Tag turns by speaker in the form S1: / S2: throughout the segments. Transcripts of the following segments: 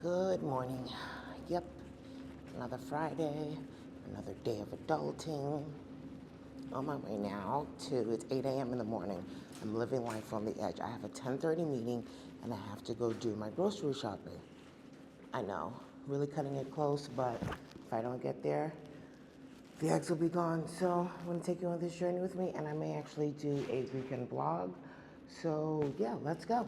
S1: Good morning. Yep, another Friday, another day of adulting. On my way now it's 8 a.m. in the morning. I'm living life on the edge. I have a 10:30 meeting and I have to go do my grocery shopping. I know, really cutting it close, but if I don't get there, the eggs will be gone. So I'm going to take you on this journey with me, and I may actually do a weekend vlog. So yeah, let's go.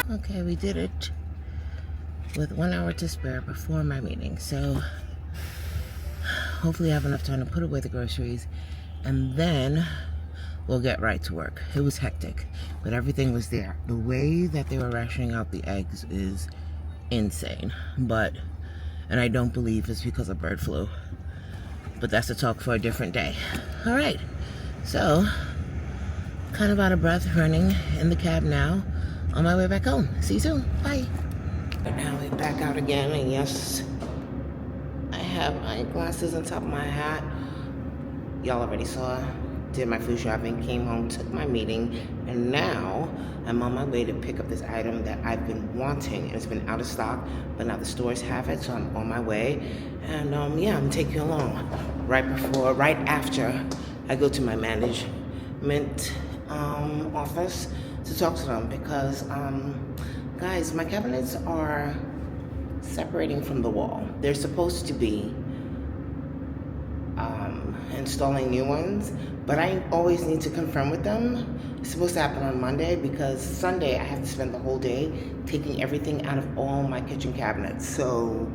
S1: Okay, we did it with 1 hour to spare before my meeting. So hopefully I have enough time to put away the groceries and then we'll get right to work. It was hectic, but everything was there. The way that they were rationing out the eggs is insane, and I don't believe it's because of bird flu, but that's a talk for a different day. All right, so kind of out of breath, running in the cab now, on my way back home. See you soon. Bye. But now we're back out again, and yes, I have my glasses on top of my hat. Y'all already saw. Did my food shopping, came home, took my meeting, and now I'm on my way to pick up this item that I've been wanting. It's been out of stock, but now the stores have it, so I'm on my way. And yeah, I'm gonna take you along right after I go to my management office to talk to them, because guys, my cabinets are separating from the wall. They're supposed to be installing new ones, but I always need to confirm with them. It's supposed to happen on Monday, because Sunday I have to spend the whole day taking everything out of all my kitchen cabinets. So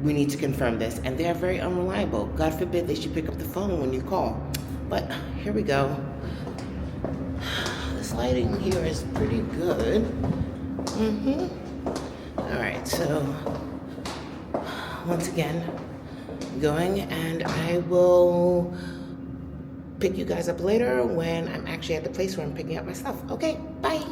S1: we need to confirm this, and they are very unreliable. God forbid they should pick up the phone when you call. But here we go. This lighting here is pretty good. All right, so once again, going, and I will pick you guys up later when I'm actually at the place where I'm picking up my stuff. Okay, bye.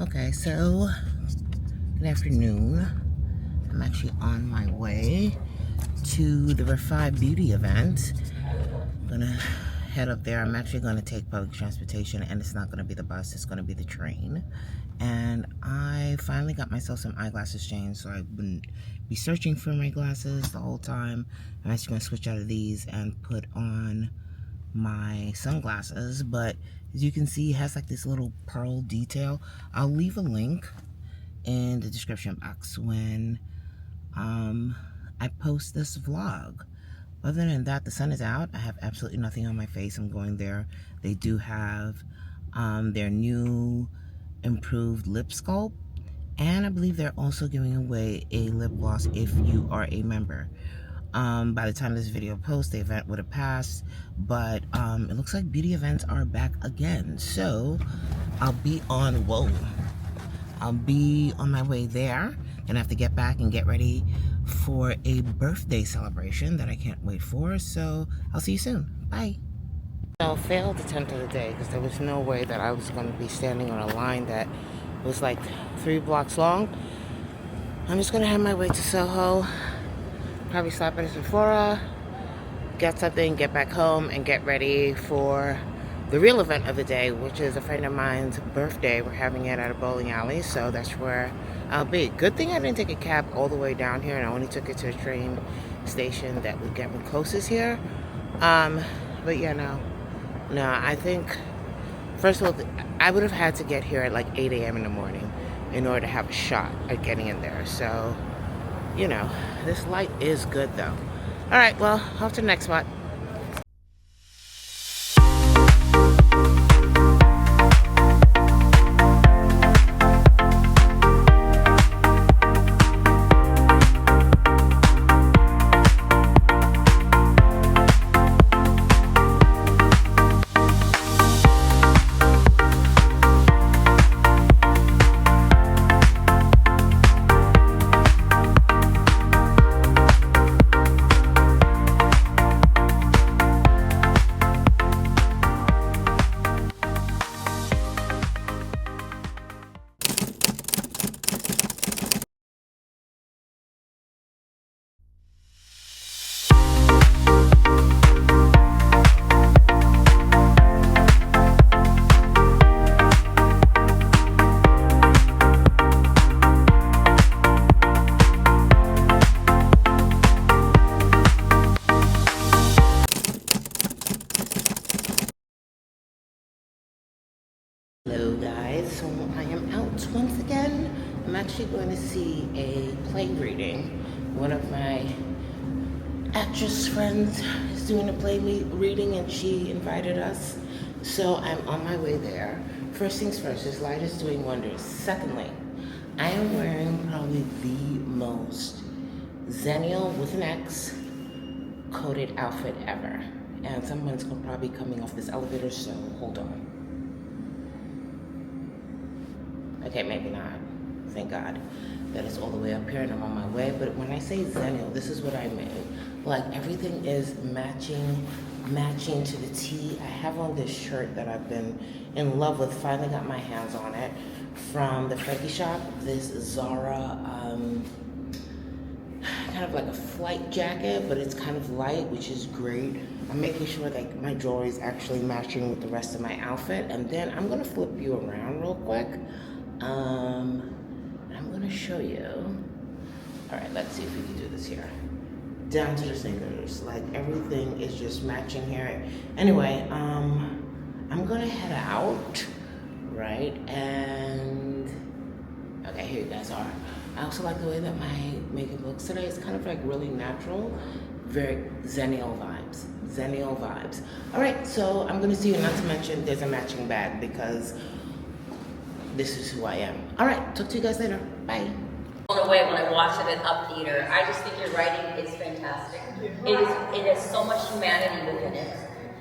S1: Okay, so good afternoon. I'm actually on my way to the Revive Beauty event. I'm gonna head up there. I'm actually gonna take public transportation, and it's not gonna be the bus, it's gonna be the train. And I finally got myself some eyeglasses changed, so I've been searching for my glasses the whole time. I'm actually gonna switch out of these and put on my sunglasses, but as you can see, it has like this little pearl detail. I'll leave a link in the description box when I post this vlog. Other than that, the sun is out. I have absolutely nothing on my face. I'm going there. They do have their new improved lip sculpt, and I believe they're also giving away a lip gloss if you are a member. By the time this video posts, the event would have passed, but it looks like beauty events are back again. So I'll be on my way there. Gonna have to get back and get ready for a birthday celebration that I can't wait for. So I'll see you soon. Bye. So failed attempt of the day because there was no way that I was going to be standing on a line that was like 3 blocks long. I'm just gonna have my way to Soho, probably stop at a Sephora, get something, get back home, and get ready for the real event of the day, which is a friend of mine's birthday. We're having it at a bowling alley, so that's where I'll be. Good thing I didn't take a cab all the way down here, and I only took it to a train station that would get me closest here. But yeah, no, I think, first of all, I would have had to get here at like 8 a.m. in the morning in order to have a shot at getting in there. So, you know, this light is good though. All right, well, off to the next spot. Hello guys, so I am out once again. I'm actually going to see a play reading. One of my actress friends is doing a play reading and she invited us. So I'm on my way there. First things first, this light is doing wonders. Secondly, I am wearing probably the most Zennial with an X coated outfit ever. And someone's probably coming off this elevator, so hold on. Okay, maybe not. Thank God that it's all the way up here and I'm on my way. But when I say Zennial, this is what I mean. Like, everything is matching to the T. I have on this shirt that I've been in love with. Finally got my hands on it from the Frankie shop. This Zara, kind of like a flight jacket, but it's kind of light, which is great. I'm making sure that my jewelry is actually matching with the rest of my outfit. And then I'm gonna flip you around real quick. I'm gonna show you. All right, let's see if we can do this here. Down to the sneakers, like everything is just matching here. Anyway, I'm gonna head out, right? And okay, here you guys are. I also like the way that my makeup looks today. It's kind of like really natural, very Zennial vibes. All right, so I'm gonna see you. Not to mention, there's a matching bag because this is who I am. All right, talk to you guys later. Bye.
S2: Blown away when I watched it at Up Theater. I just think your writing is fantastic. It has so much humanity within it,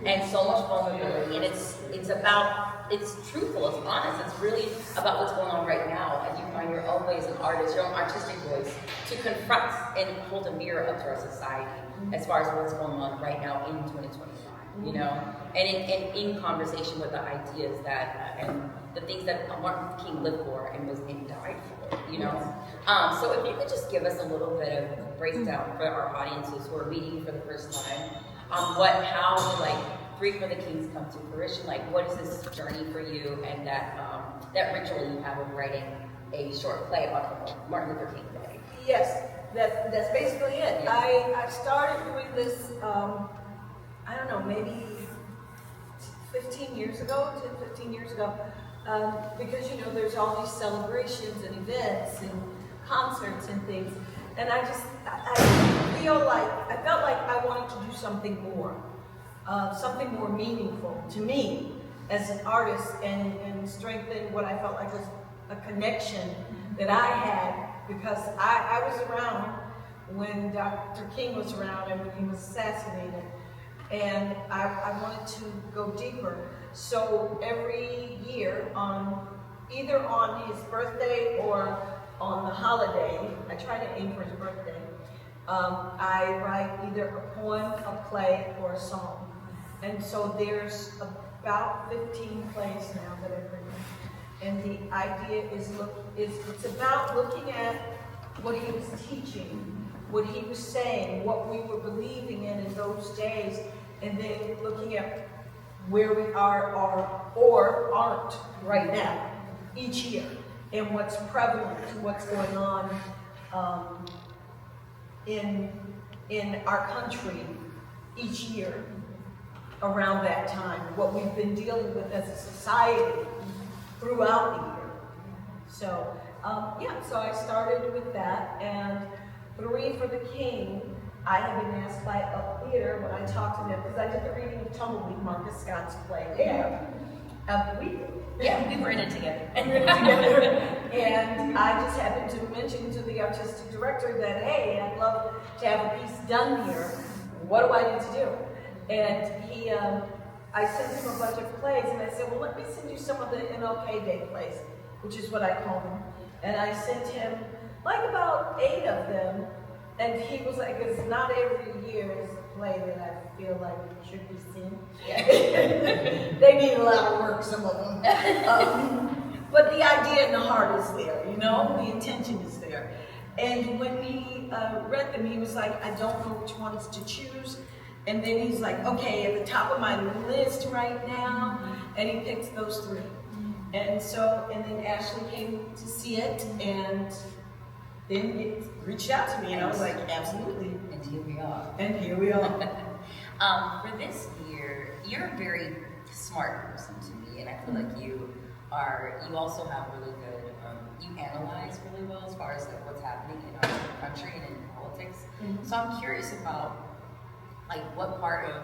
S2: and so much vulnerability. And it's truthful, it's honest. It's really about what's going on right now, and you find your own way as an artist, your own artistic voice to confront and hold a mirror up to our society as far as what's going on right now in 2025. You know, and in conversation with the ideas that and the things that Martin Luther King lived for and died for, you know. So if you could just give us a little bit of a breakdown for our audiences who are meeting you for the first time, how like Three for the Kings come to fruition, like what is this journey for you, and that ritual you have of writing a short play on Martin Luther King Day.
S3: Yes, that's basically it. Yeah. I started doing this. I don't know, maybe 15 years ago, because, you know, there's all these celebrations and events and concerts and things. And I felt like I wanted to do something more meaningful to me as an artist, and strengthen what I felt like was a connection that I had, because I was around when Dr. King was around and when he was assassinated, and I wanted to go deeper. So every year, either on his birthday or on the holiday, I try to aim for his birthday, I write either a poem, a play, or a song. And so there's about 15 plays now that I've written. And the idea is it's about looking at what he was teaching, what he was saying, what we were believing in those days, and then looking at where we are or aren't right now, each year, and what's prevalent, what's going on in our country each year around that time, what we've been dealing with as a society throughout the year. So, so I started with that, and 3 for the King, I have been asked by a theater when I talked to them, because I did the reading of Tumbleweed, Marcus Scott's play there.
S2: We were in it together.
S3: And I just happened to mention to the artistic director that, hey, I'd love to have a piece done here. What do I need to do? And he, I sent him a bunch of plays, and I said, well, let me send you some of the MLK Day plays, which is what I call them. And I sent him like about 8 of them, and he was like, it's not every year's play that I feel like should be seen. Yeah. They need a lot of work, some of them. But the idea and the heart is there, the intention is there. And when he read them, he was like, I don't know which ones to choose. And then he's like, okay, at the top of my list right now, and he picked those 3. And then Ashley came to see it, and then it reached out to me, and I was like, absolutely.
S2: And here we are.
S3: And here we are.
S2: For this year, you're a very smart person to me, and I feel like you also have really good, you analyze really well as far as like what's happening in our country and in politics. So I'm curious about like what part of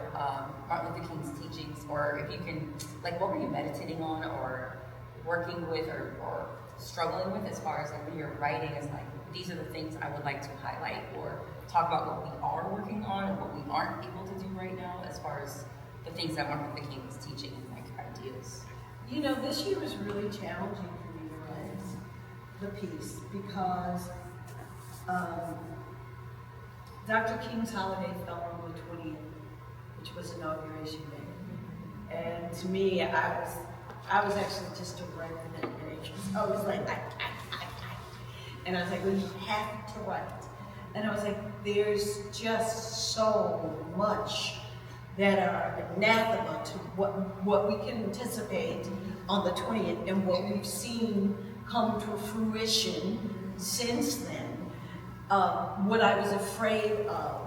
S2: Martin Luther King's teachings, or if you can, like what were you meditating on or working with or struggling with as far as like when you're writing, is like, these are the things I would like to highlight, or talk about what we are working on and what we aren't able to do right now as far as the things that Martin Luther King was teaching and like ideas.
S3: This year was really challenging for me to write the piece, because Dr. King's holiday fell on the 20th, which was Inauguration Day. And to me, I was actually just a resident, and I was like, and I was like, well, you have to write. And I was like, there's just so much that are anathema to what we can anticipate on the 20th and what we've seen come to fruition since then. What I was afraid of.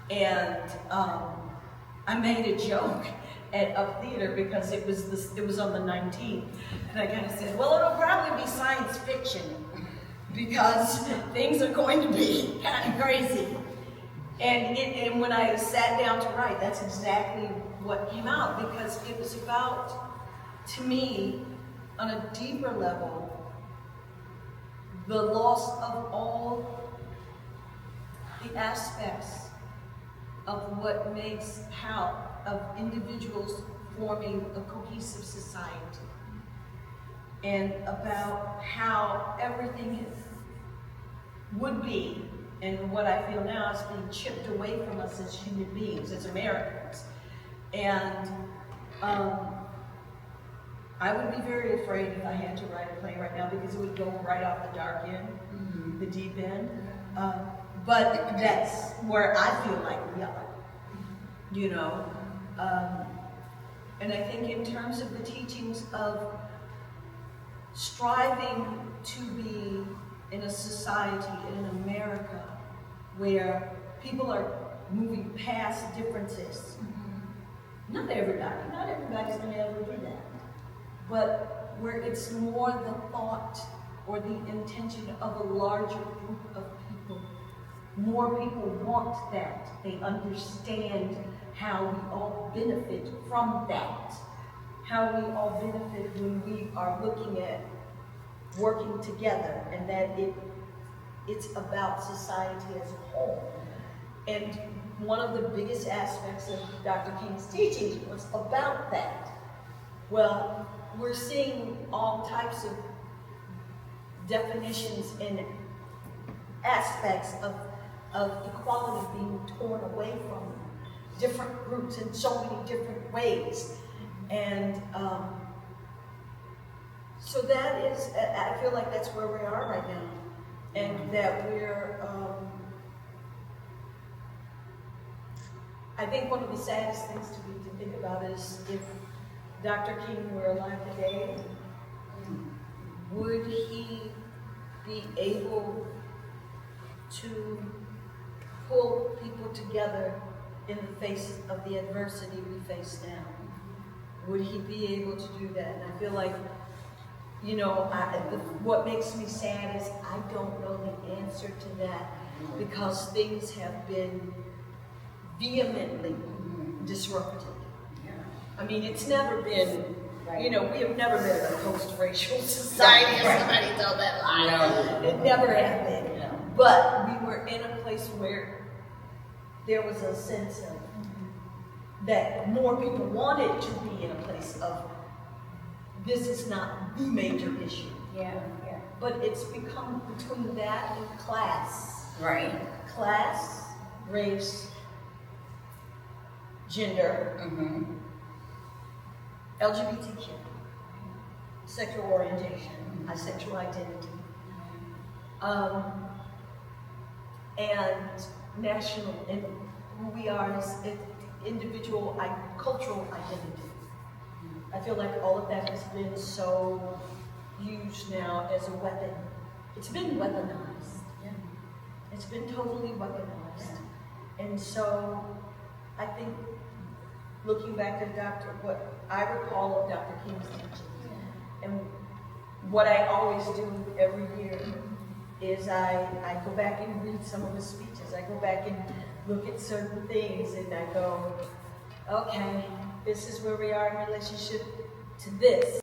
S3: And I made a joke at Up Theater because it was on the 19th. And I kind of said, well, it'll probably be science fiction because things are going to be kind of crazy. And when I sat down to write, that's exactly what came out, because it was about, to me, on a deeper level, the loss of all the aspects of what makes of individuals forming a cohesive society, and about how everything would be, and what I feel now is being chipped away from us as human beings, as Americans. And I would be very afraid if I had to write a play right now, because it would go right off the dark end, the deep end. But that's where I feel like we are, And I think in terms of the teachings of striving to be in a society, in America, where people are moving past differences. Not everybody's going to ever do that. But where it's more the thought or the intention of a larger group of people more people want that. They understand how we all benefit from that. How we all benefit when we are looking at working together, and that it's about society as a whole. And one of the biggest aspects of Dr. King's teachings was about that. Well, we're seeing all types of definitions and aspects of equality being torn away from different groups in so many different ways. And so that is, I feel like that's where we are right now. And that we're, I think one of the saddest things to think about is if Dr. King were alive today, would he be able to pull people together in the face of the adversity we face now? Would he be able to do that? And I feel like, you know, what makes me sad is I don't know the answer to that, because things have been vehemently disrupted. I mean, it's never been, you know, we have never been a post-racial society, as somebody told that lie. It never has been. But we were in a place where there was a sense of that more people wanted to be in a place of this is not the major issue. But it's become between that and class.
S2: Right.
S3: Class, race, gender, LGBTQ, sexual orientation, sexual identity, and national, and who we are as individual cultural identity. I feel like all of that has been so used now as a weapon. It's been weaponized. It's been totally weaponized. And so I think looking back at what I recall of Dr. King's teaching, and what I always do every year is I go back and read some of his speeches. I go back and look at certain things, and I go, okay, this is where we are in relationship to this.